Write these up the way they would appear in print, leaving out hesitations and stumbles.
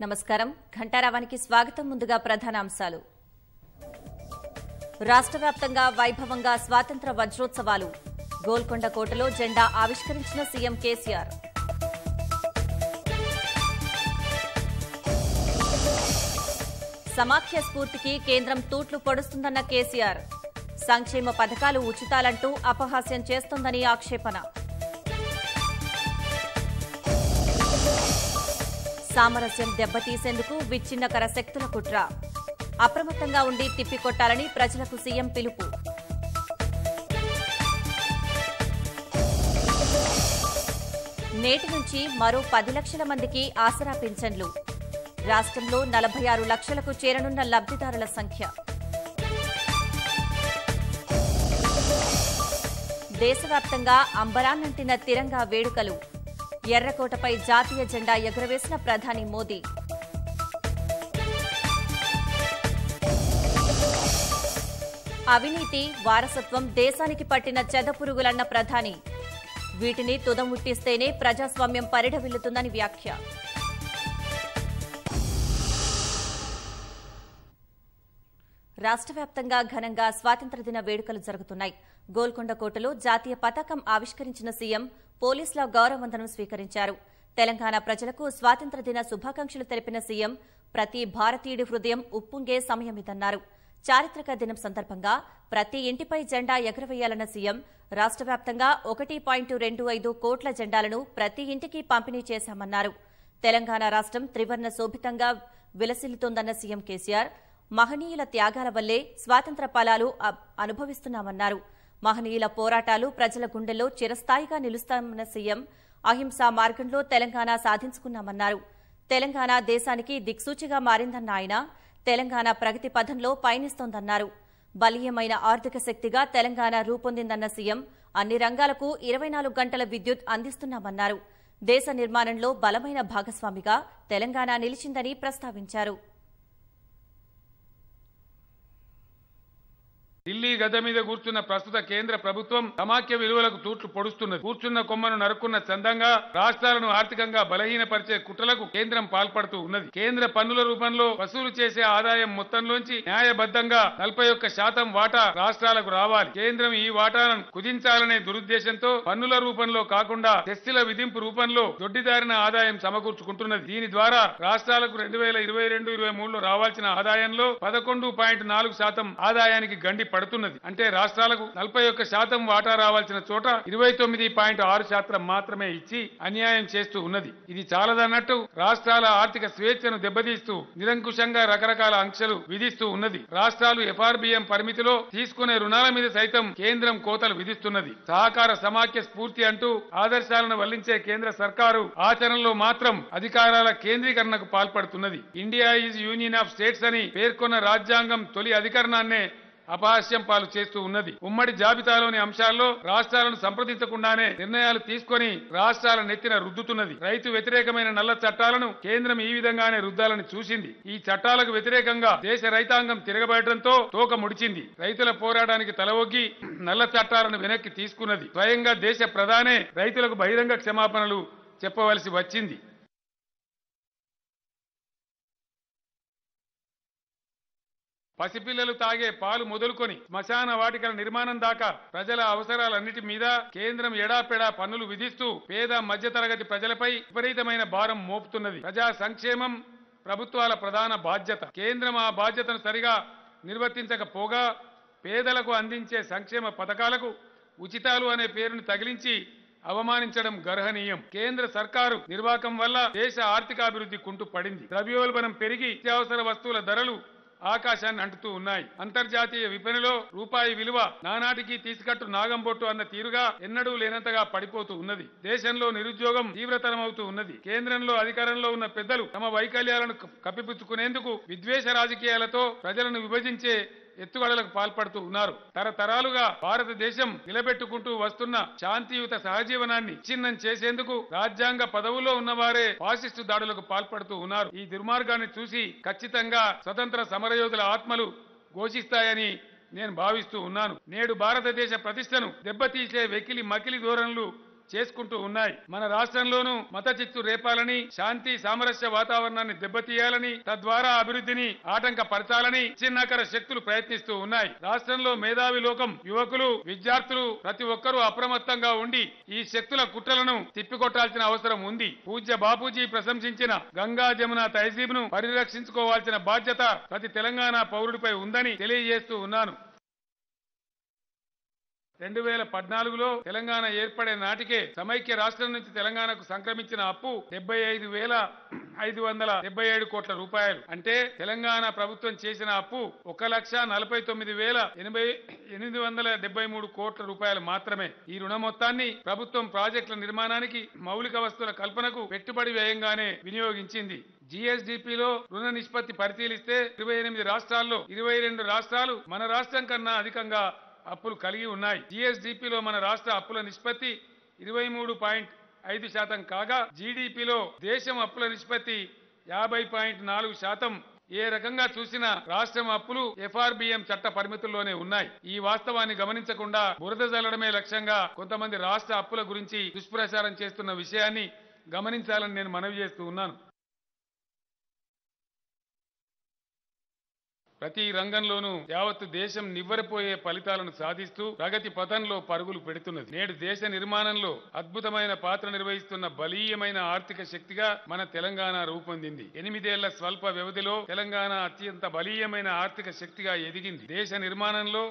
నమస్కారం ఘంటారావానికి స్వాగతం. ముందుగా ప్రధానాంశాలు. రాష్ట్ర వ్యాప్తంగా వైభవంగా స్వాతంత్ర వజ్రోత్సవాలు. గోల్కొండ కోటలో జెండా ఆవిష్కరించిన సీఎం కేసీఆర్. సమాఖ్య స్ఫూర్తికి కేంద్రం తూట్లు పొడుస్తుందన్న కేసీఆర్. సంక్షేమ పథకాలు ఉచితాలంటూ అపహాస్యం చేస్తోందని ఆక్షేపణ. సామరస్యం దెబ్బతీసేందుకు విచ్ఛిన్నకర శక్తుల కుట్ర. అప్రమత్తంగా ఉండి తిప్పికొట్టాలని ప్రజలకు సీఎం పిలుపు. నేటి నుంచి మరో 10 లక్షల మందికి ఆసరా పింఛన్లు. రాష్ట్రంలో 46 లక్షలకు చేరనున్న లబ్ధిదారుల సంఖ్య. దేశవ్యాప్తంగా అంబరాన్నంటిన తిరంగా వేడుకలు. ఎర్రకోటపై జాతీయ జెండా ఎగురవేసిన ప్రధాని మోదీ. అవినీతి, వారసత్వం దేశానికి పట్టిన చెదపురుగులన్న ప్రధాని. వీటిని తుదముట్టిస్తేనే ప్రజాస్వామ్యం పరిఢవిల్లుతుందని వ్యాఖ్య. రాష్ట్ర వ్యాప్తంగా ఘనంగా స్వాతంత్ర దిన వేడుకలు జరుగుతున్నాయి. గోల్కొండ కోటలో జాతీయ పతాకం ఆవిష్కరించిన సీఎం పోలీసుల గౌరవవందనం స్వీకరించారు. తెలంగాణ ప్రజలకు స్వాతంత్ర దిన శుభాకాంక్షలు తెలిపిన సీఎం ప్రతి భారతీయుడి హృదయం ఉప్పొంగే సమయమిదన్నారు. చారిత్రక దినం సందర్భంగా ప్రతి ఇంటిపై జెండా ఎగురవేయాలన్న సీఎం రాష్ట్ర వ్యాప్తంగా 1.25 కోట్ల జెండాలను ప్రతి ఇంటికి పంపిణీ చేశామన్నారు. తెలంగాణ రాష్ట్రం త్రివర్ణ శోభితంగా విలసిల్లుతోందన్న సీఎం కేసీఆర్ మహనీయుల త్యాగాల వల్లే స్వాతంత్ర ఫలాలు అనుభవిస్తున్నామన్నారు. మహనీయుల పోరాటాలు ప్రజల గుండెల్లో చిరస్థాయిగా నిలుస్తామన్న సీఎం అహింసా మార్గంలో తెలంగాణ సాధించుకున్నామన్నారు. తెలంగాణ దేశానికి దిక్సూచిగా మారిందన్న ఆయన తెలంగాణ ప్రగతి పథంలో పయనిస్తోందన్నారు. బలీయమైన ఆర్థిక శక్తిగా తెలంగాణ రూపొందిందన్న సీఎం అన్ని రంగాలకు 24 గంటల విద్యుత్ అందిస్తున్నామన్నారు. దేశ నిర్మాణంలో బలమైన భాగస్వామిగా తెలంగాణ నిలిచిందని ప్రస్తావించారు. ఢిల్లీ గద్దె మీద కూర్చున్న ప్రస్తుత కేంద్ర ప్రభుత్వం సమాఖ్య విలువలకు తూట్లు పొడుస్తున్నది. కూర్చున్న కొమ్మను నరుక్కున్న చందంగా రాష్ట్రాలను ఆర్థికంగా బలహీనపరిచే కుట్రలకు కేంద్రం పాల్పడుతూ ఉన్నది. కేంద్ర పన్నుల రూపంలో వసూలు చేసే ఆదాయం మొత్తంలోంచి న్యాయబద్ధంగా 41% వాటా రాష్ట్రాలకు రావాలి. కేంద్రం ఈ వాటాలను కుదించాలనే దురుద్దేశంతో పన్నుల రూపంలో కాకుండా సెస్సుల విధింపు రూపంలో దొడ్డిదారిన ఆదాయం సమకూర్చుకుంటున్నది. దీని ద్వారా రాష్ట్రాలకు 2022-23లో రావాల్సిన ఆదాయంలో 11.4% ఆదాయానికి గండి పడుతున్నది. అంటే రాష్ట్రాలకు 41% వాటా రావాల్సిన చోట 29.6% మాత్రమే ఇచ్చి అన్యాయం చేస్తూ ఉన్నది. ఇది చాలదన్నట్టు రాష్ట్రాల ఆర్థిక స్వేచ్ఛను దెబ్బతీస్తూ నిరంకుశంగా రకరకాల ఆంక్షలు విధిస్తూ ఉన్నది. రాష్ట్రాలు ఎఫ్ఆర్బిఎం పరిమితిలో తీసుకునే రుణాల మీద సైతం కేంద్రం కోతలు విధిస్తున్నది. సహకార సమాఖ్య స్ఫూర్తి అంటూ ఆదర్శాలను వల్లించే కేంద్ర సర్కారు ఆచరణలో మాత్రం అధికారాల కేంద్రీకరణకు పాల్పడుతున్నది. India is union of states అని పేర్కొన్న రాజ్యాంగం తొలి అధికరణాన్నే అపహాస్యం పాలు చేస్తూ ఉన్నది. ఉమ్మడి జాబితాలోని అంశాల్లో రాష్ట్రాలను సంప్రదించకుండానే నిర్ణయాలు తీసుకొని రాష్ట్రాల నెత్తిన రుద్దుతున్నది. రైతు వ్యతిరేకమైన నల్ల చట్టాలను కేంద్రం ఈ విధంగానే రుద్దాలని చూసింది. ఈ చట్టాలకు వ్యతిరేకంగా దేశ రైతాంగం తిరగబడటంతో తోక ముడిచింది. రైతుల పోరాటానికి తలవొగ్గి నల్ల చట్టాలను వెనక్కి తీసుకున్నది. స్వయంగా దేశ ప్రధానే రైతులకు బహిరంగ క్షమాపణలు చెప్పవలసి వచ్చింది. పసిపిల్లలు తాగే పాలు మొదలుకొని శ్మశాన వాటికల నిర్మాణం దాకా ప్రజల అవసరాలన్నిటి మీద కేంద్రం ఎడాపెడా పన్నులు విధిస్తూ పేద మధ్యతరగతి ప్రజలపై విపరీతమైన భారం మోపుతున్నది. ప్రజా సంక్షేమం ప్రభుత్వాల ప్రధాన బాధ్యత. కేంద్రం ఆ బాధ్యతను సరిగా నిర్వర్తించకపోగా పేదలకు అందించే సంక్షేమ పథకాలకు ఉచితాలు అనే పేరును తగిలించి అవమానించడం గర్హనీయం. కేంద్ర సర్కారు నిర్వాహకం వల్ల దేశ ఆర్థికాభివృద్ధి కుంటుపడింది. ద్రవ్యోల్బణం పెరిగి నిత్యావసర వస్తువుల ధరలు ఆకాశాన్ని అంటుతూ ఉన్నాయి. అంతర్జాతీయ విపణిలో రూపాయి విలువ నానాటికి తీసుకట్టు నాగంబొట్టు అన్న తీరుగా ఎన్నడూ లేనంతగా పడిపోతూ ఉన్నది. దేశంలో నిరుద్యోగం తీవ్రతరమవుతూ ఉన్నది. కేంద్రంలో అధికారంలో ఉన్న పెద్దలు తమ వైకల్యాలను కప్పిపుచ్చుకునేందుకు విద్వేష రాజకీయాలతో ప్రజలను విభజించే ఎత్తుగడలకు పాల్పడుతూ ఉన్నారు. తరతరాలుగా భారతదేశం నిలబెట్టుకుంటూ వస్తున్న శాంతియుత సహజీవనాన్ని విచ్ఛిన్నం చేసేందుకు రాజ్యాంగ పదవుల్లో ఉన్నవారే ఫాసిస్టు దాడులకు పాల్పడుతూ ఉన్నారు. ఈ దుర్మార్గాన్ని చూసి ఖచ్చితంగా స్వతంత్ర సమరయోధుల ఆత్మలు ఘోషిస్తాయని నేను భావిస్తూ ఉన్నాను. నేడు భారతదేశ ప్రతిష్టను దెబ్బతీసే వెకిలి మకిలి ధోరణులు చేసుకుంటూ ఉన్నాయి. మన రాష్ట్రంలోనూ మత చిత్తు రేపాలని, శాంతి సామరస్య వాతావరణాన్ని దెబ్బతీయాలని, తద్వారా అభివృద్ధిని ఆటంకపరచాలని చిన్నకర శక్తులు ప్రయత్నిస్తూ ఉన్నాయి. రాష్ట్రంలో మేధావి లోకం, యువకులు, విద్యార్థులు ప్రతి ఒక్కరూ అప్రమత్తంగా ఉండి ఈ శక్తుల కుట్రలను తిప్పికొట్టాల్సిన అవసరం ఉంది. పూజ్య బాపూజీ ప్రశంసించిన గంగా జమున తహజీబ్ ను పరిరక్షించుకోవాల్సిన బాధ్యత ప్రతి తెలంగాణ పౌరుడిపై ఉందని తెలియజేస్తూ ఉన్నాను. 2014లో తెలంగాణ ఏర్పడే నాటికే సమైక్య రాష్ట్రం నుంచి తెలంగాణకు సంక్రమించిన అప్పు 75,577 కోట్ల రూపాయలు. అంటే తెలంగాణ ప్రభుత్వం చేసిన అప్పు 1,49,873 కోట్ల రూపాయలు మాత్రమే. ఈ రుణ మొత్తాన్ని ప్రభుత్వం ప్రాజెక్టుల నిర్మాణానికి, మౌలిక వస్తువుల కల్పనకు పెట్టుబడి వ్యయంగానే వినియోగించింది. జీఎస్డీపీలో రుణ నిష్పత్తి పరిశీలిస్తే 28 రాష్ట్రాల్లో 22 రాష్ట్రాలు మన రాష్ట్రం కన్నా అధికంగా అప్పులు కలిగి ఉన్నాయి. జీఎస్డీపీలో మన రాష్ట్ర అప్పుల నిష్పత్తి 23.5% కాగా జీడీపీలో దేశం అప్పుల నిష్పత్తి 50.4%. ఏ రకంగా చూసినా రాష్ట్రం అప్పులు ఎఫ్ఆర్బిఎం చట్ట పరిమితుల్లోనే ఉన్నాయి. ఈ వాస్తవాన్ని గమనించకుండా బురద జల్లడమే లక్ష్యంగా కొంతమంది రాష్ట్ర అప్పుల గురించి దుష్ప్రచారం చేస్తున్న విషయాన్ని గమనించాలని నేను మనవి చేస్తూ ఉన్నాను. ప్రతి రంగంలోనూ యావత్తు దేశం నివ్వెరపోయే ఫలితాలను సాధిస్తూ ప్రగతి పథంలో పరుగులు పెడుతున్నది. నేడు దేశ నిర్మాణంలో అద్భుతమైన పాత్ర నిర్వహిస్తున్న బలీయమైన ఆర్థిక శక్తిగా మన తెలంగాణ రూపొందింది. 8 ఏళ్ల స్వల్ప వ్యవధిలో తెలంగాణ అత్యంత బలీయమైన ఆర్థిక శక్తిగా ఎదిగింది. దేశ నిర్మాణంలో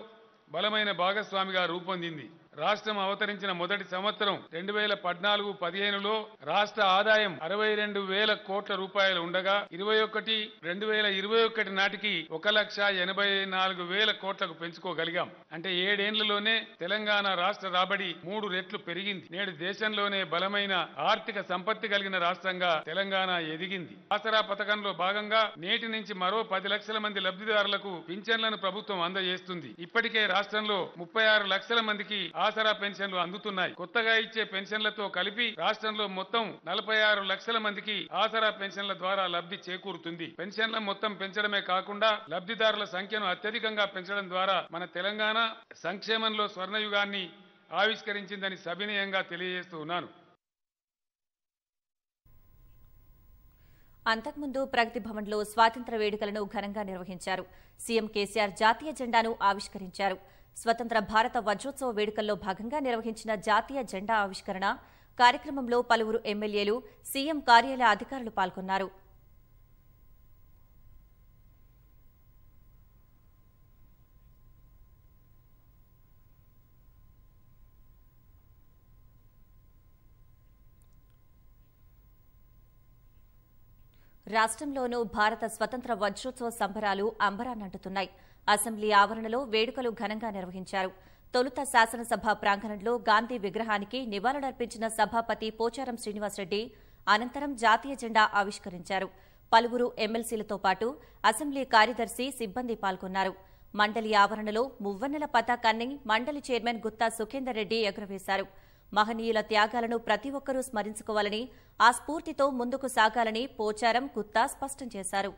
బలమైన భాగస్వామిగా రూపొందింది. రాష్ట్రం అవతరించిన మొదటి సంవత్సరం 2014-15లో రాష్ట్ర ఆదాయం 62,000 కోట్ల రూపాయలు ఉండగా 2021 నాటికి 1,84,000 కోట్లకు పెంచుకోగలిగాం. అంటే 7 ఏళ్లలోనే తెలంగాణ రాష్ట్ర రాబడి 3 రెట్లు పెరిగింది. నేడు దేశంలోనే బలమైన ఆర్థిక సంపత్తి కలిగిన రాష్ట్రంగా తెలంగాణ ఎదిగింది. ఆసరా పథకంలో భాగంగా నేటి నుంచి మరో 10 లక్షల మంది లబ్ధిదారులకు పింఛన్లను ప్రభుత్వం అందజేస్తుంది. ఇప్పటికే రాష్ట్రంలో 36 లక్షల మందికి ఆసరా పెన్షన్లు అందుతున్నాయి. కొత్తగా ఇచ్చే పెన్షన్లతో కలిపి రాష్ట్రంలో మొత్తం 46 లక్షల మందికి ఆసరా పెన్షన్ల ద్వారా లబ్ధి చేకూరుతుంది. పెన్షన్ల మొత్తం పెంచడమే కాకుండా లబ్ధిదారుల సంఖ్యను అత్యధికంగా పెంచడం ద్వారా మన తెలంగాణ సంక్షేమంలో స్వర్ణయుగాన్ని ఆవిష్కరించిందని సవినయంగా తెలియజేస్తూ ఉన్నాను. అంతకుముందు ప్రగతి భవన్లో స్వాతంత్ర వేడుకలను ఘనంగా నిర్వహించారు. సీఎం కేసీఆర్ జాతీయ జెండాను ఆవిష్కరించారు. స్వతంత్ర భారత వజ్రోత్సవ వేడుకల్లో భాగంగా నిర్వహించిన జాతీయ జెండా ఆవిష్కరణ కార్యక్రమంలో పలువురు ఎమ్మెల్యేలు, సీఎం కార్యాలయ అధికారులు పాల్గొన్నారు. రాష్ట్రంలోనూ భారత స్వతంత్ర వజ్రోత్సవ సంబరాలు అంబరాన్నంటుతున్నాయి. అసెంబ్లీ ఆవరణలో వేడుకలు ఘనంగా నిర్వహించారు. తొలుత శాసనసభ ప్రాంగణంలో గాంధీ విగ్రహానికి నివాళులర్పించిన సభాపతి పోచారం శ్రీనివాసరెడ్డి అనంతరం జాతీయ జెండా ఆవిష్కరించారు. పలువురు ఎమ్మెల్సీలతో పాటు అసెంబ్లీ కార్యదర్శి, సిబ్బంది పాల్గొన్నారు. మండలి ఆవరణలో మువ్వన్నెల పతాకాన్ని మండలి చైర్మన్ గుత్తా సుఖేందర్ రెడ్డి ఎగురవేశారు. మహనీయుల త్యాగాలను ప్రతి ఒక్కరూ స్మరించుకోవాలని, ఆ స్ఫూర్తితో ముందుకు సాగాలని పోచారం, గుత్తా స్పష్టం చేశారు.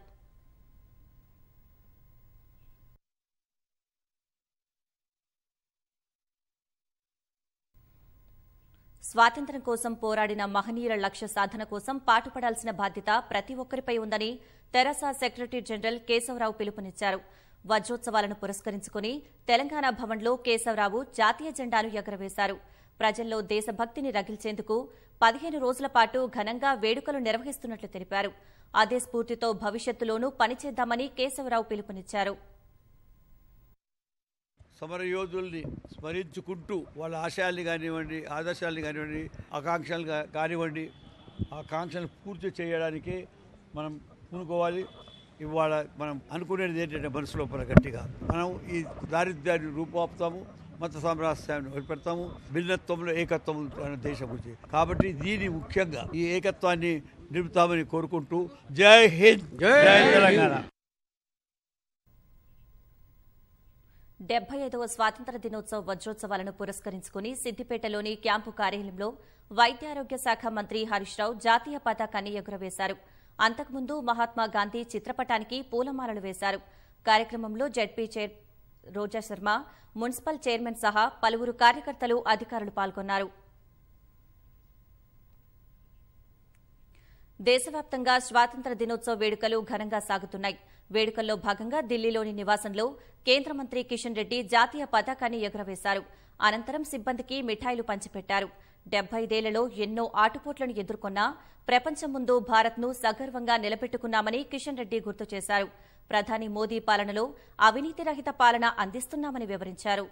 స్వాతంత్ర్యం కోసం పోరాడిన మహనీయుల లక్ష్య సాధన కోసం పాటుపడాల్సిన బాధ్యత ప్రతి ఒక్కరిపై ఉందని తెరాస సెక్రటరీ జనరల్ కేశవరావు పిలుపునిచ్చారు. వజ్రోత్సవాలను పురస్కరించుకుని తెలంగాణ భవన్లో కేశవరావు జాతీయ జెండాను ఎగురవేశారు. ప్రజల్లో దేశభక్తిని రగిల్చేందుకు 15 రోజుల పాటు ఘనంగా వేడుకలు నిర్వహిస్తున్నట్లు తెలిపారు. అదే స్ఫూర్తితో భవిష్యత్తులోనూ పనిచేద్దామని కేశవరావు పిలుపునిచ్చారు. సమరయోధుల్ని స్మరించుకుంటూ వాళ్ళ ఆశయాల్ని కానివ్వండి, ఆదర్శాలని కానివ్వండి, ఆకాంక్షలు కానివ్వండి, ఆకాంక్షలు పూర్తి చేయడానికే మనం పూనుకోవాలి. ఇవాళ మనం అనుకునేది ఏంటంటే మనసు లోపల గట్టిగా మనం ఈ దారిద్ర్యాన్ని రూపుమాపుతాము, మత సామ్రాజ్యాన్ని వదిలిపెడతాము, భిన్నత్వంలో ఏకత్వం అనే దేశం గురించి. కాబట్టి దీని ముఖ్యంగా ఈ ఏకత్వాన్ని నిలుపుతామని కోరుకుంటూ జై హింద్, జై తెలంగాణ. 75వ స్వాతంత్ర దినోత్సవ వజ్రోత్సవాలను పురస్కరించుకుని సిద్దిపేటలోని క్యాంపు కార్యాలయంలో వైద్యారోగ్య శాఖ మంత్రి హరీష్ రావు జాతీయ పతాకాన్ని ఎగురవేశారు. అంతకుముందు మహాత్మా గాంధీ చిత్రపటానికి పూలమాలలు వేశారు. కార్యక్రమంలో జెడ్పీ చైర్ రోజా శర్మ, మున్సిపల్ చైర్మన్ సహా పలువురు కార్యకర్తలు, అధికారులు పాల్గొన్నారు. దేశవ్యాప్తంగా స్వాతంత్ర దినోత్సవ వేడుకలు ఘనంగా సాగుతున్నాయి. వేడుకల్లో భాగంగా ఢిల్లీలోని నివాసంలో కేంద్ర మంత్రి కిషన్ రెడ్డి జాతీయ పతాకాన్ని ఎగురవేశారు. అనంతరం సిబ్బందికి మిఠాయిలు పంచిపెట్టారు. 75 ఎన్నో ఆటుపోట్లను ఎదుర్కొన్నా ప్రపంచం ముందు భారత్ను సగర్వంగా నిలబెట్టుకున్నామని కిషన్ రెడ్డి గుర్తు చేశారు. ప్రధాని మోదీ పాలనలో అవినీతి రహిత పాలన అందిస్తున్నామని వివరించారు.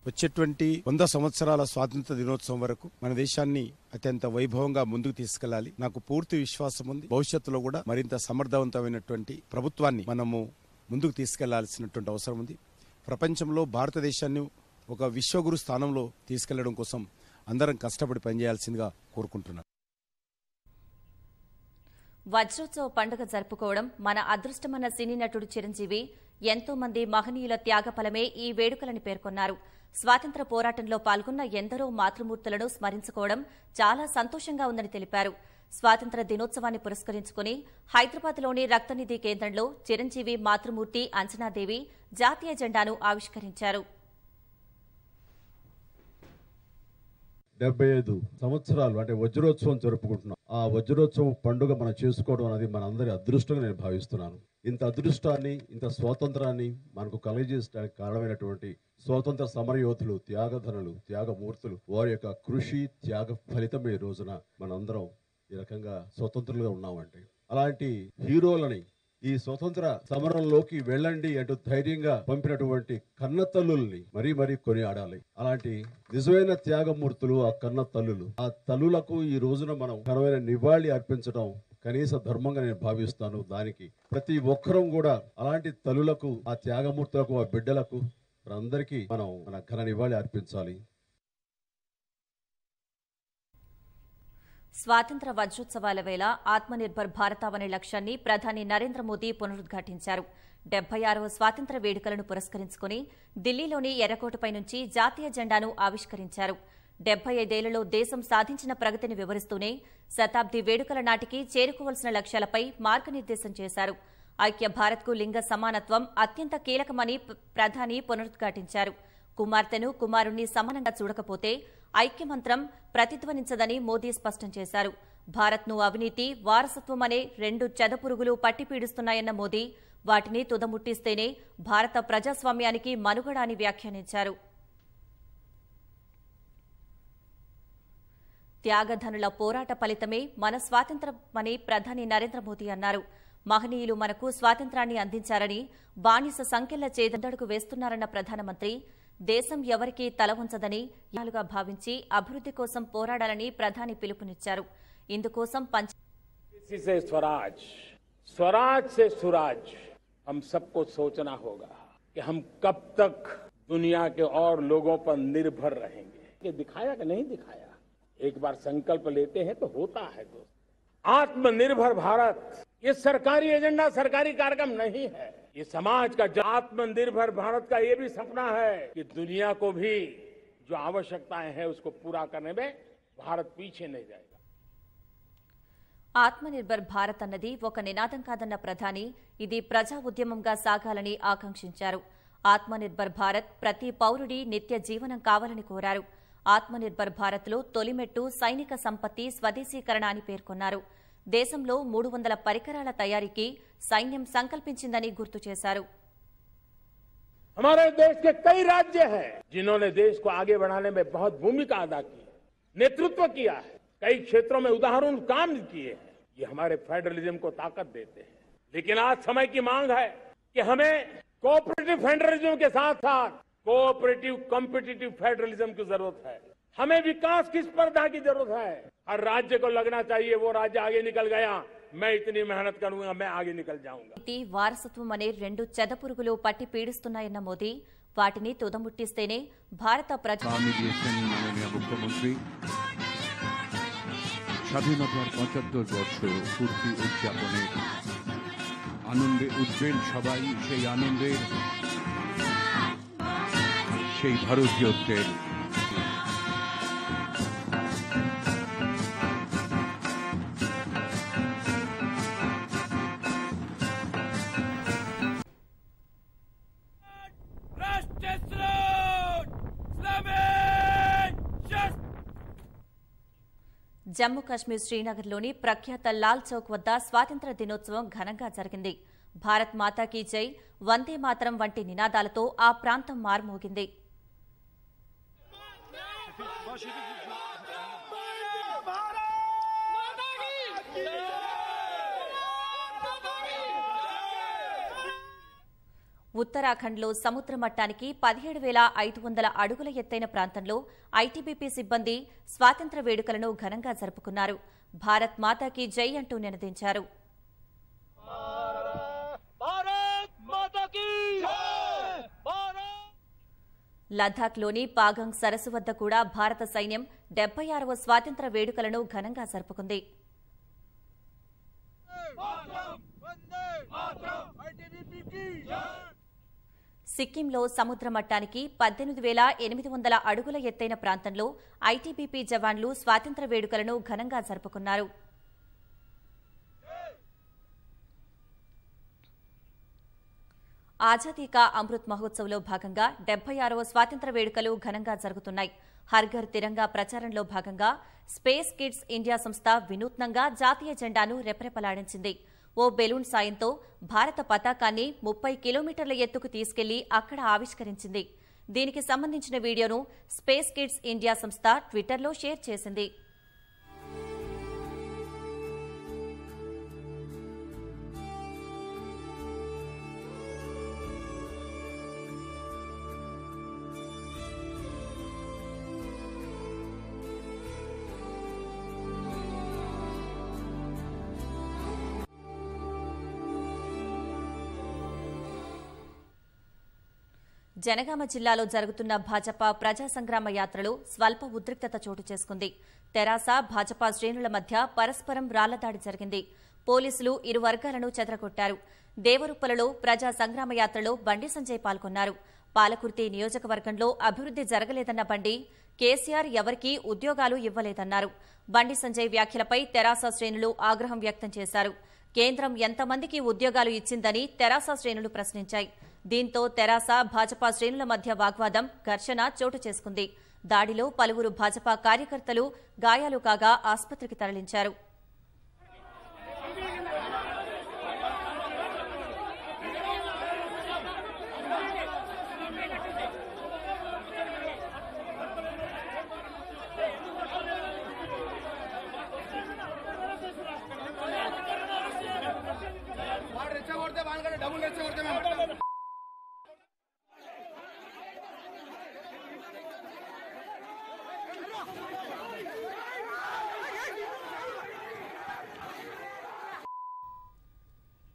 వచ్చేటువంటి 100 సంవత్సరాల స్వాతంత్ర దినోత్సవం వరకు మన దేశాన్ని అత్యంత వైభవంగా ముందుకు తీసుకెళ్లాలి. నాకు పూర్తి విశ్వాసం ఉంది. భవిష్యత్తులో కూడా మరింత సమర్థవంతమైనటువంటి ప్రభుత్వాన్ని మనము ముందుకు తీసుకెళ్లాల్సినటువంటి అవసరం ఉంది. ప్రపంచంలో భారతదేశాన్ని ఒక విశ్వగురు స్థానంలో తీసుకెళ్లడం కోసం అందరం కష్టపడి పనిచేయాల్సిందిగా కోరుకుంటున్నాను. వజ్రోత్సవ పండుగ జరుపుకోవడం మన అదృష్టమన్న సినీ నటుడు చిరంజీవి ఎంతో మంది మహనీయుల త్యాగఫలమే ఈ వేడుకలని పేర్కొన్నారు. స్వాతంత్ర పోరాటంలో పాల్గొన్న ఎందరో మాతృమూర్తులను స్మరించుకోవడం చాలా సంతోషంగా ఉందని తెలిపారు. స్వాతంత్ర దినోత్సవాన్ని పురస్కరించుకుని హైదరాబాద్లోని రక్తనిధి కేంద్రంలో చిరంజీవి మాతృమూర్తి అంజనాదేవి జాతీయ జెండాను ఆవిష్కరించారు. 75 సంవత్సరాలు అంటే వజ్రోత్సవం జరుపుకుంటున్నాం. ఆ వజ్రోత్సవం పండుగ మనం చేసుకోవడం అనేది మనందరి అదృష్టంగా నేను భావిస్తున్నాను. ఇంత అదృష్టాన్ని, ఇంత స్వాతంత్రాన్ని మనకు కలిగజేయడానికి కారణమైనటువంటి స్వాతంత్ర సమరయోధులు, త్యాగధనులు, త్యాగమూర్తులు, వారి యొక్క కృషి త్యాగ ఫలితమే ఈ రోజున మనందరం ఈ రకంగా స్వతంత్రులుగా ఉన్నామంటే, అలాంటి హీరోలని ఈ స్వతంత్ర సమరంలోకి వెళ్ళండి అంటూ ధైర్యంగా పంపినటువంటి కన్నతల్లుల్ని మరీ మరీ కొనియాడాలి. అలాంటి నిజమైన త్యాగమూర్తులు ఆ కన్నతల్లులు, ఆ తల్లులకు ఈ రోజున మనం ఘనమైన నివాళి అర్పించడం కనీస ధర్మంగా నేను భావిస్తాను. దానికి ప్రతి ఒక్కరం కూడా అలాంటి తల్లులకు, ఆ త్యాగమూర్తులకు, ఆ బిడ్డలకు అందరికీ మనం మన ఘన నివాళి అర్పించాలి. స్వాతంత్ర వజ్రోత్సవాల వేళ ఆత్మనిర్భర్ భారత్ అనే లక్ష్యాన్ని ప్రధాని నరేంద్ర మోదీ పునరుద్ఘాటించారు. 76వ స్వాతంత్ర వేడుకలను పురస్కరించుకుని ఢిల్లీలోని ఎర్రకోటపై నుంచి జాతీయ జెండాను ఆవిష్కరించారు. 75 దేశం సాధించిన ప్రగతిని వివరిస్తూనే శతాబ్ది వేడుకల నాటికి చేరుకోవాల్సిన లక్ష్యాలపై మార్గనిర్దేశం చేశారు. ఐక్య భారత్కు లింగ సమానత్వం అత్యంత కీలకమని ప్రధాని పునరుద్ఘాటించారు. కుమార్తెను, కుమారుణ్ణి సమానంగా చూడకపోతే ఐక్యమంత్రం ప్రతిధ్వనించదని మోదీ స్పష్టం చేశారు. భారత్ను అవినీతి, వారసత్వం అనే 2 చెదపురుగులు పట్టిపీడిస్తున్నాయన్న మోదీ వాటిని తుదముట్టిస్తేనే భారత ప్రజాస్వామ్యానికి మనుగడ అని వ్యాఖ్యానించారు. త్యాగధనుల పోరాట ఫలితమే మన స్వాతంత్ర్యమని ప్రధాని నరేంద్ర మోదీ అన్నారు. మహనీయులు మనకు స్వాతంత్రాన్ని అందించారని, బానిస సంఖ్యల చేదడుగు వేస్తున్నారన్న ప్రధానమంత్రి దేశం ఎవరికీ తల ఉంచదని యాలుగా భావించి అభివృద్ధి కోసం పోరాడాలని ప్రధాని పిలుపునిచ్చారు. ఇందుకోసం स्वराज स्वराज से सुराज हम सबको सोचना होगा कि हम कब तक दुनिया के और लोगों पर निर्भर रहेंगे. ये दिखाया कि नहीं दिखाया? एक बार संकल्प लेते हैं तो होता है. दोस्त, आत्मनिर्भर भारत ये सरकारी एजेंडा, सरकारी कार्यक्रम नहीं है. ये समाज का आत्मनिर्भर भारत का ये भी सपना है कि दुनिया को भी जो आवश्यकताएं हैं उसको पूरा करने में भारत पीछे नहीं जाएगा. ఆత్మనిర్భర్ భారత్ అన్నది ఒక నినాదం కాదన్న ప్రధాని ఇది ప్రజా ఉద్యమంగా సాగాలని ఆకాంక్షించారు. ఆత్మనిర్భర్ భారత్ ప్రతి పౌరుడి నిత్య జీవనం కావాలని కోరారు. ఆత్మనిర్భర్ భారత్లో తొలిమెట్టు సైనిక సంపత్తి స్వదేశీకరణ అని పేర్కొన్నారు. దేశంలో 300 పరికరాల తయారీకి సైన్యం సంకల్పించిందని గుర్తు చేశారు. हमारे देश के कई राज्य हैं जिन्होंने देश को आगे बढ़ाने में बहुत भूमिका अदा की है, नेतृत्व किया है, कई क्षेत्रों में उदाहरण काम किए हैं. ये हमारे फेडरलिज्म को ताकत देते हैं. लेकिन आज समय की मांग है कि हमें कोऑपरेटिव फेडरलिज्म के साथ साथ कोऑपरेटिव कॉम्पिटिटिव फेडरलिज्म की जरूरत है. हमें विकास की स्पर्धा की जरूरत है. हर राज्य को लगना चाहिए वो राज्य आगे निकल गया, मैं इतनी मेहनत करूंगा, मैं आगे निकल जाऊंगा. వారసత్వం అనే 2 చెదపురుగులు పట్టి పీడిస్తున్నాయన్న మోదీ వాటిని తుదముట్టిస్తేనే భారత মুখ্যমন্ত্রী স্বাধীনতার 75 বর্ষ পূর্তি উদযাপনে আনন্দে উদ্বেল সবাই. সেই আনন্দের, সেই ভারতীয়ত্বের జమ్మూ కాశ్మీర్ శ్రీనగర్లోని ప్రఖ్యాత లాల్ చౌక్ వద్ద స్వాతంత్ర్య దినోత్సవం ఘనంగా జరిగింది. భారత్ మాతాకీ జై, వందే మాతరం వంటి నినాదాలతో ఆ ప్రాంతం మార్మోగింది. ఉత్తరాఖండ్లో సముద్ర మట్టానికి 17,500 అడుగుల ఎత్తైన ప్రాంతంలో ఐటీబీపీ సిబ్బంది స్వాతంత్ర్య వేడుకలను ఘనంగా జరుపుకున్నారు. భారత్ మాతాకీ జై అంటూ నినదించారు. లద్దాఖ్లోని పాగంగ్ సరస్సు వద్ద కూడా భారత సైన్యం 76వ స్వాతంత్ర్య వేడుకలను ఘనంగా జరుపుకుంది. సిక్కింలో సముద్ర మట్టానికి 18,800 అడుగుల ఎత్తైన ప్రాంతంలో ఐటీబీపీ జవాన్లు స్వాతంత్ర్య వేడుకలను ఘనంగా జరుపుకున్నారు. ఆజాదీ కా అమృత్ మహోత్సవ్లో భాగంగా 76వ స్వాతంత్ర్య వేడుకలు ఘనంగా జరుగుతున్నాయి. హర్ ఘర్ తిరంగా ప్రచారంలో భాగంగా స్పేస్ కిడ్స్ ఇండియా సంస్థ వినూత్నంగా జాతీయ జెండాను రెపరెపలాడించింది. ఓ బెలూన్ సాయంతో భారత పతాకాన్ని 30 కిలోమీటర్ల ఎత్తుకు తీసుకెళ్లి అక్కడ ఆవిష్కరించింది. దీనికి సంబంధించిన వీడియోను స్పేస్ కిడ్స్ ఇండియా సంస్థ ట్విట్టర్లో షేర్ చేసింది. జనగామ జిల్లాలో జరుగుతున్న భాజపా ప్రజా సంగ్రామ యాత్రలో స్వల్ప ఉద్రిక్తత చోటు చేసుకుంది. తెరాస భాజపా శ్రేణుల మధ్య పరస్పరం రాళ్లదాడి జరిగింది. పోలీసులు ఇరు వర్గాలను చెదరగొట్టారు. దేవరుప్పలలో ప్రజా సంగ్రామ యాత్రలో బండి సంజయ్ పాల్గొన్నారు. పాలకుర్తి నియోజకవర్గంలో అభివృద్ది జరగలేదన్న బండి, కేసీఆర్ ఎవరికీ ఉద్యోగాలు ఇవ్వలేదన్నారు. బండి సంజయ్ వ్యాఖ్యలపై తెరాస శ్రేణులు ఆగ్రహం వ్యక్తం చేశారు. కేంద్రం ఎంతమందికి ఉద్యోగాలు ఇచ్చిందని తెరాస శ్రేణులు ప్రశ్నించాయి. దీంతో తెరాస భాజపా శ్రేణుల మధ్య వాగ్వాదం, ఘర్షణ చోటు చేసుకుంది. దాడిలో పలువురు భాజపా కార్యకర్తలు గాయాలు కాగా ఆసుపత్రికి తరలించారు.